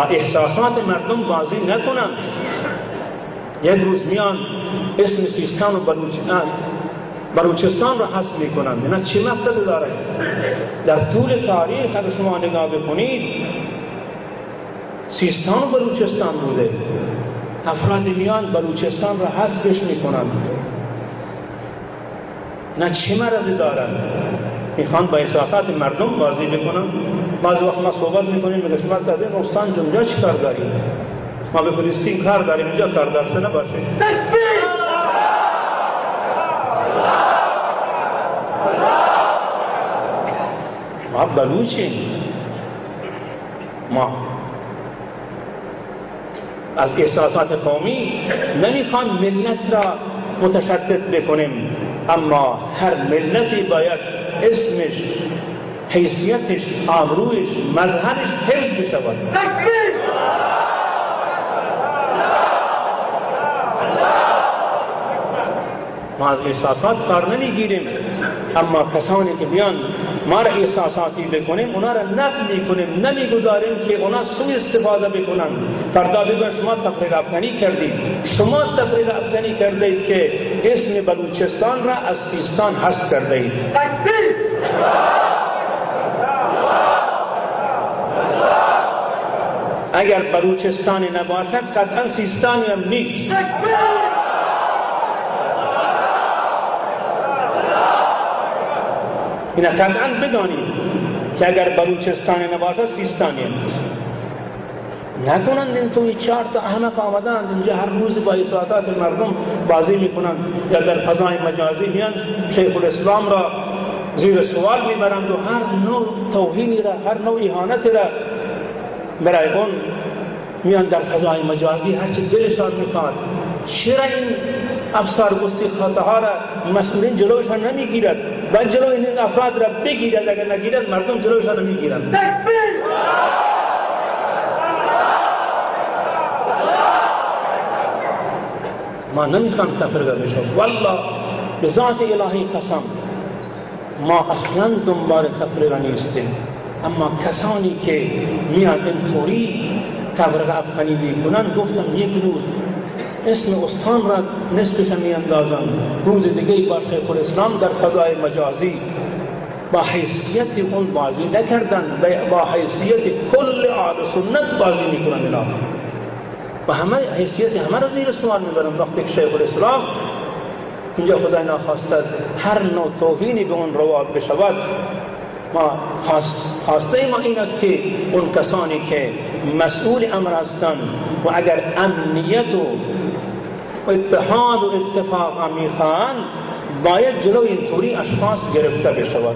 احساسات مردم بازی نکنند. یک روز میان اسم سیستان و بلوچستان را حذف میکنند. اینا چه مقصد داره؟ در طول تاریخ اگر شما نگاه بکنید سیستان و بلوچستان بوده، افراد میان بلوچستان را حذفش میکنند. نه چه مرضی دارند؟ میخوان با احساسات مردم بازی بکنن. بعض وقت ما صحبت میکنیم میگه شما از این استان جنجا چی کار دارید؟ ما به فلسطین کار داریم، اینجا کار داشته نباشه. تکبیر! ما بلوچیم، ما از احساسات قومی نمیخوان ملت را متشتت بکنیم، اما هر ملتی باید اسمش، حیثیتش، آبرویش، مظهرش حفظ بشود. تکبیر! ما از احساسات کار نمیگیریم، اما کسانی که بیان ما را احساساتی بکنیم اونا را نقل میکنیم، نمیگذاریم که اونا سوء استفاده بکنن. فردا بگوین شما تفریق افکنی کردید، شما تفریق افکنی کردید که اسم بلوچستان را از سیستان حذف کردید. تکبیر! اگر بلوچستانی نباشد قطعا سیستانی هم نیست. تکبیر! اینا قطعا بدانید که اگر بلوچستانی نباشد سیستانی هم نیست. نکنند این توی 4 تا احمق آمدند اینجا هر روز با احساسات مردم بازی میکنند، یا در فضای مجازی میان شیخ الاسلام را زیر سوال میبرند و هر نوع توهینی را، هر نوع اهانتی را برای اون میان در فضای مجازی هرچی دلشان میخواد. چرا این افسرگستی خطاها را مسئولین جلوشان نمیگیرد؟ باید جلو این افراد را بگیرد، اگر نگیرد مردم جلوشان را میگیرند. تکبیر! ما نمیخوام تفرقه بشود. والله به ذات الهی قسم ما اصلا دنبال تفرقه نیستیم، اما کسانی که میان اینطوری تفرقه افکنی میکنن، گفتم یک روز اسم استان را نصفش میاندازن، روز دیگه با شیخ الاسلام در فضای مجازی با حیثیت اون بازی نکردن، با حیثیت کل اهل سنت بازی میکنن. اینا و همه حیثیت همه را زیر سوال میبرن. وقتی که شیخ الاسلام اینجا خدای ناخواسته هر نوع توهینی به اون روا بشود، ما خواسته ما این است که اون کسانی که مسئول امر هستند و اگر امنیت و اتحاد و اتفاق میخواهند باید جلوی اینطوری اشخاص گرفته بشود.